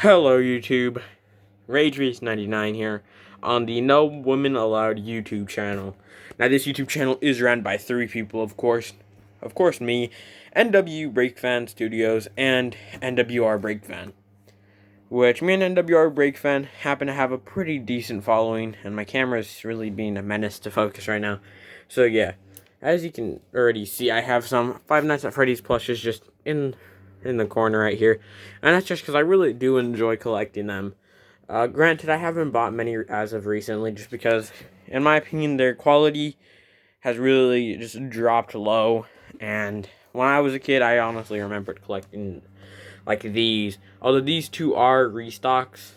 Hello YouTube, RageBeast99 here on the No Women Allowed YouTube channel. Now this YouTube channel is run by three people, of course me, NW Breakfan Studios, and NWR Breakfan. Which me and NWR Breakfan happen to have a pretty decent following, and my camera is really being a menace to focus right now. So yeah, as you can already see, I have some Five Nights at Freddy's plushes just in the corner right here, and that's just because I really do enjoy collecting them. Granted, I haven't bought many as of recently, just because, in my opinion, their quality has really just dropped low. And when I was a kid, I honestly remembered collecting like these. Although these two are restocks.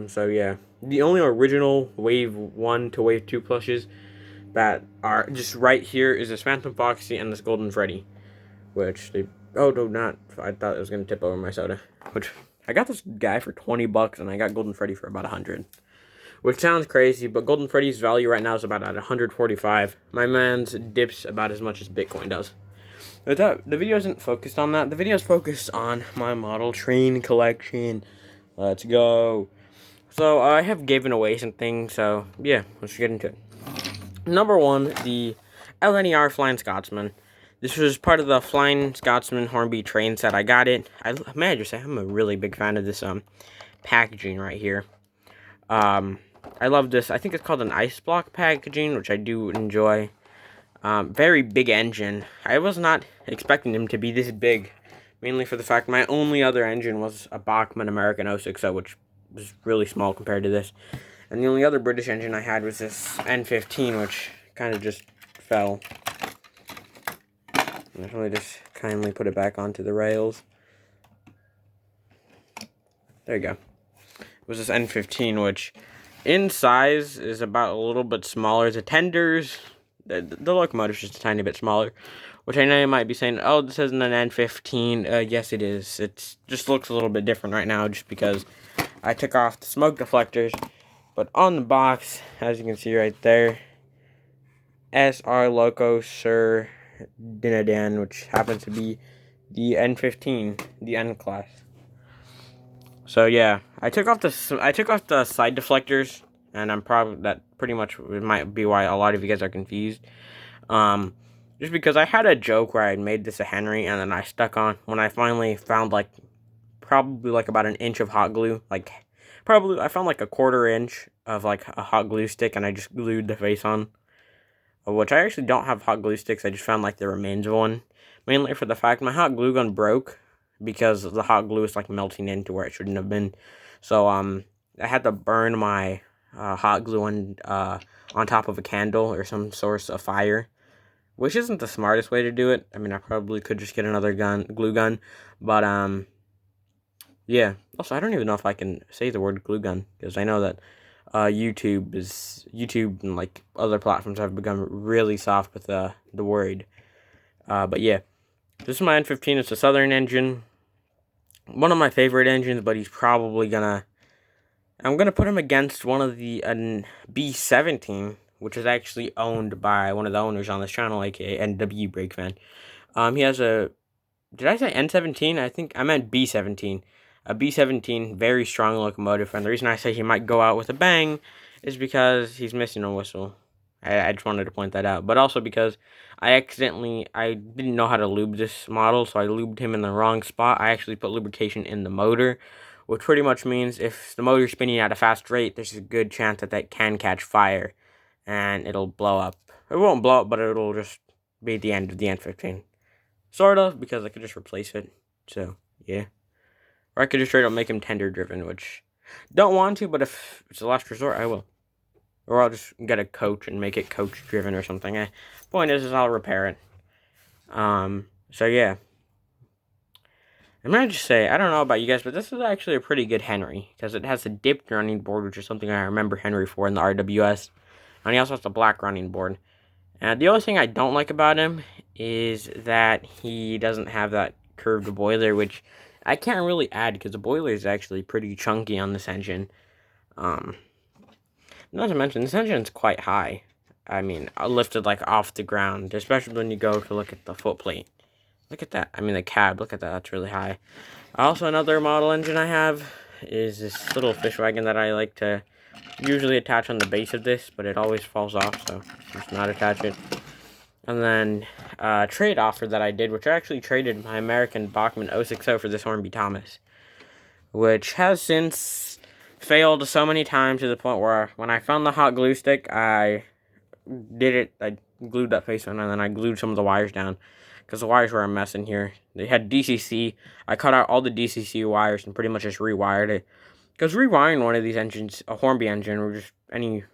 So yeah, the only original Wave 1 to Wave 2 plushes that are just right here is this Phantom Foxy and this Golden Freddy, which they. Oh, no, not. I thought it was going to tip over my soda. Which, I got this guy for $20, and I got Golden Freddy for about 100. Which sounds crazy, but Golden Freddy's value right now is about at 145. My man's dips about as much as Bitcoin does. But the video isn't focused on that. The video is focused on my model train collection. Let's go. So, I have given away some things, so, yeah, let's get into it. Number one, the LNER Flying Scotsman. This was part of the Flying Scotsman Hornby train set. I got it. May I just say, I'm a really big fan of this packaging right here. I love this. I think it's called an ice block packaging, which I do enjoy. Very big engine. I was not expecting him to be this big, mainly for the fact my only other engine was a Bachmann American 060, which was really small compared to this. And the only other British engine I had was this N15, which kind of just fell. Let me just kindly put it back onto the rails. There you go. It was this N15, which in size is about a little bit smaller. The tenders, the locomotive's just a tiny bit smaller, which I know you might be saying, oh, this isn't an N15. Yes, it is. It just looks a little bit different right now just because I took off the smoke deflectors. But on the box, as you can see right there, SR Loco Sir Dinadan, which happens to be the N15, the N class. So yeah, I took off the side deflectors, and that pretty much might be why a lot of you guys are confused. Just because I had a joke where I made this a Henry, and then I stuck on when I finally found probably about an inch of hot glue, I found like a 1/4 inch of like a hot glue stick, and I just glued the face on. Which I actually don't have hot glue sticks. I just found the remains of one, mainly for the fact my hot glue gun broke because the hot glue is melting into where it shouldn't have been. So I had to burn my hot glue on top of a candle or some source of fire, which isn't the smartest way to do it. I mean, I probably could just get another glue gun, but yeah. Also, I don't even know if I can say the word glue gun because I know that YouTube and other platforms have become really soft with the word. But yeah, this is my N15. It's a Southern engine, one of my favorite engines. But he's probably I'm gonna put him against one of the B17, which is actually owned by one of the owners on this channel, aka NW Breakfan. He has a. Did I say N17? I think I meant B17. A B17, very strong locomotive, and the reason I say he might go out with a bang is because he's missing a whistle. I just wanted to point that out, but also because I didn't know how to lube this model, so I lubed him in the wrong spot. I actually put lubrication in the motor, which pretty much means if the motor's spinning at a fast rate, there's a good chance that can catch fire, and it'll blow up. It won't blow up, but it'll just be the end of the N15. Sort of, because I could just replace it, so yeah. Or I could just straight up make him tender-driven, which don't want to, but if it's the last resort, I will. Or I'll just get a coach and make it coach-driven or something. Point is I'll repair it. So yeah. I'm going to just say, I don't know about you guys, but this is actually a pretty good Henry. Because it has a dipped running board, which is something I remember Henry for in the RWS. And he also has a black running board. And the only thing I don't like about him is that he doesn't have that curved boiler, which I can't really add because the boiler is actually pretty chunky on this engine. Not to mention, this engine is quite high. I mean, lifted off the ground, especially when you go to look at the footplate. Look at that. I mean, the cab, look at that. That's really high. Also, another model engine I have is this little fish wagon that I like to usually attach on the base of this, but it always falls off, so just not attach it. And then trade offer that I did, which I actually traded my American Bachmann 060 for this Hornby Thomas, which has since failed so many times to the point where when I found the hot glue stick, I glued that face on, and then I glued some of the wires down because the wires were a mess in here. They had DCC. I cut out all the DCC wires and pretty much just rewired it. Because rewiring one of these engines, a Hornby engine, or just any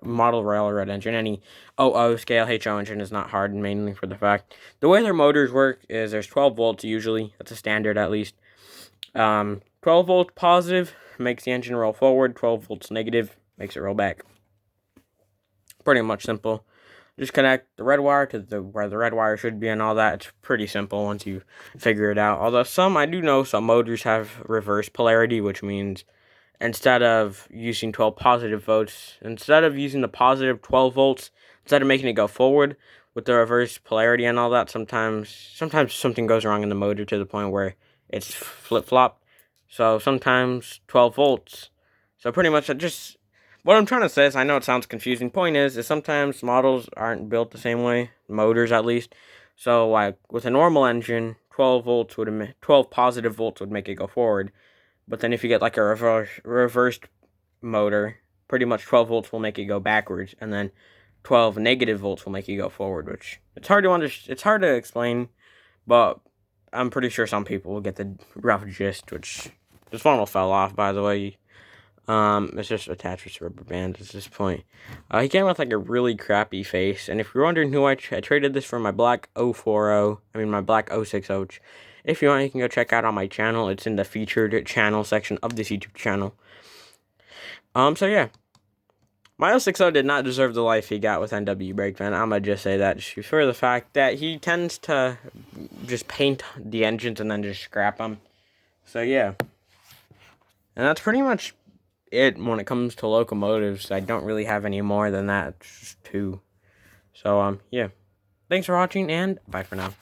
model railroad engine, any OO scale HO engine, is not hard, mainly for the fact the way their motors work is there's 12 volts usually. That's a standard at least. 12 volts positive makes the engine roll forward. 12 volts negative makes it roll back. Pretty much simple. Just connect the red wire to where the red wire should be and all that. It's pretty simple once you figure it out. Although I do know some motors have reverse polarity, which means instead of using 12 positive volts, instead of using the positive 12 volts, instead of making it go forward with the reverse polarity and all that, sometimes something goes wrong in the motor to the point where it's flip-flopped. So sometimes 12 volts. So pretty much what I'm trying to say is, I know it sounds confusing. Point is sometimes models aren't built the same way, motors at least. So like with a normal engine, 12 positive volts would make it go forward. But then if you get like a reversed motor, pretty much 12 volts will make it go backwards, and then 12 negative volts will make it go forward, which it's hard to explain, but I'm pretty sure some people will get the rough gist. Which this funnel fell off, by the way. It's just attached with rubber bands at this point. He came with like a really crappy face, and if you're wondering who I traded this for, my black my black 060, which if you want, you can go check out on my channel. It's in the featured channel section of this YouTube channel. So yeah, my 060 did not deserve the life he got with NW Brakeman. I'm gonna just say that just for the fact that he tends to just paint the engines and then just scrap them. So yeah, and that's pretty much it when it comes to locomotives. I don't really have any more than that. Just two. So yeah, thanks for watching, and bye for now.